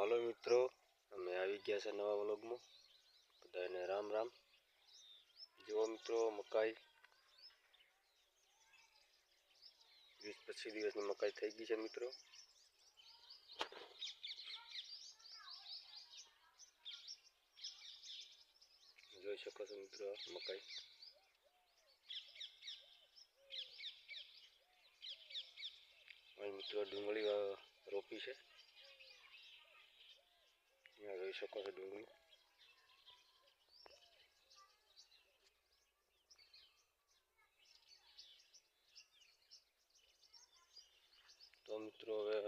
હાલો મિત્રો, અમે આવી ગયા છે નવા વ્લોગમાં. બધાને રામ રામ. જુઓ મિત્રો, મકાઈ 20-25 દિવસની મકાઈ થઈ ગઈ છે મિત્રો. જોઈ શકો છો મિત્રો મકાઈ. અહીં મિત્રો ડુંગળી રોપી છે. અહીંયા જોઈ શકો છો ડુંગળી. તો મિત્રો હવે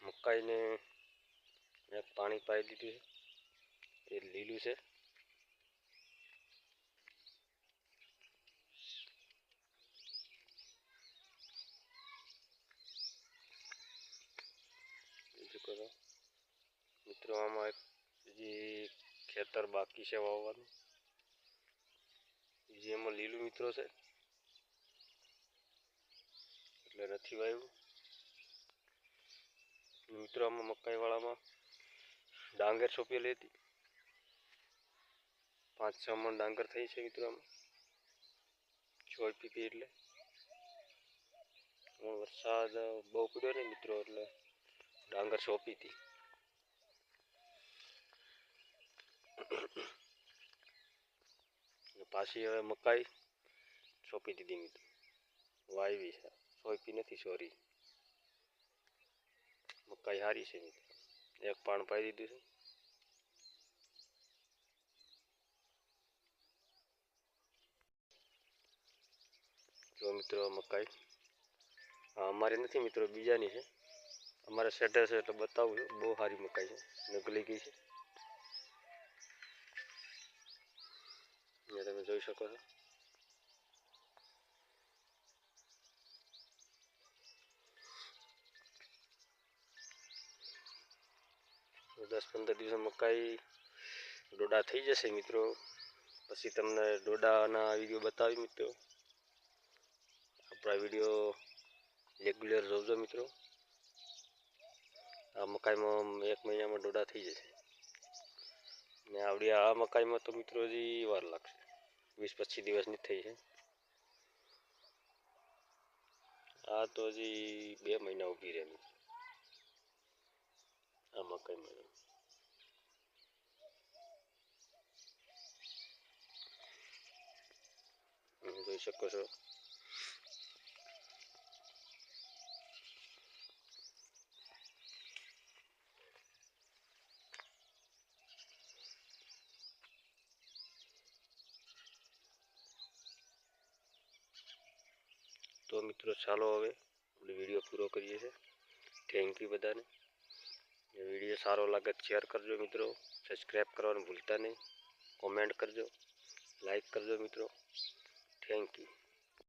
મકાઈને એક પાણી પાઈ દીધું છે. એ લીલું છે. કરો મિત્રો, આમાં હજી ખેતર બાકી છે વાવવાનું. જેમાં લીલું મિત્રો છે એટલે નથી વાવ્યું. મિત્રો આમાં મકાઈ વાળામાં ડાંગર સોંપેલી હતી. 5-6 મણ ડાંગર થઈ છે મિત્રો. આમાં સોંપી હતી એટલે વરસાદ બહુ પડ્યો ને મિત્રો, એટલે ડાંગર સોંપી હતી. પાછી હવે મકાઈ સોંપી દીધી મિત્રો. વાવી છે, સોંપી નથી, સોરી. મકાઈ સારી છે મિત્રો. એક પાણ પાઈ દીધું છે. જો મિત્રો મકાઈ અમારી નથી મિત્રો, બીજાની છે. અમારે સેટે છે એટલે બતાવું છું. બહુ સારી મકાઈ છે, નગલી ગઈ છે. અહીંયા તમે જોઈ શકો છો. દસ 15 દિવસ મકાઈ ડોડા થઈ જશે મિત્રો. પછી તમને ડોડાના વિડીયો બતાવી મિત્રો. આપણા વિડીયો રેગ્યુલર જોજો મિત્રો. આ મકાઈમાં 1 મહિનામાં ડોડા થઈ જશે. ને આવડી આ મકાઈમાં તો મિત્રો હજી વાર લાગશે. 20-25 દિવસની થઈ છે. આ તો હજી 2 મહિના ઊભી રહે મિત્રો. આ મકાઈમાં જોઈ શકો છો. તો મિત્રો ચાલો હવે આપણે વિડીયો પૂરો કરીએ છીએ. થેન્ક યુ બધાને. વિડીયો સારો લાગે તો શેર કરજો મિત્રો. સબસ્ક્રાઈબ કરવાનું ભૂલતા નહીં. કોમેન્ટ કરજો, લાઈક કરજો મિત્રો. Thank you.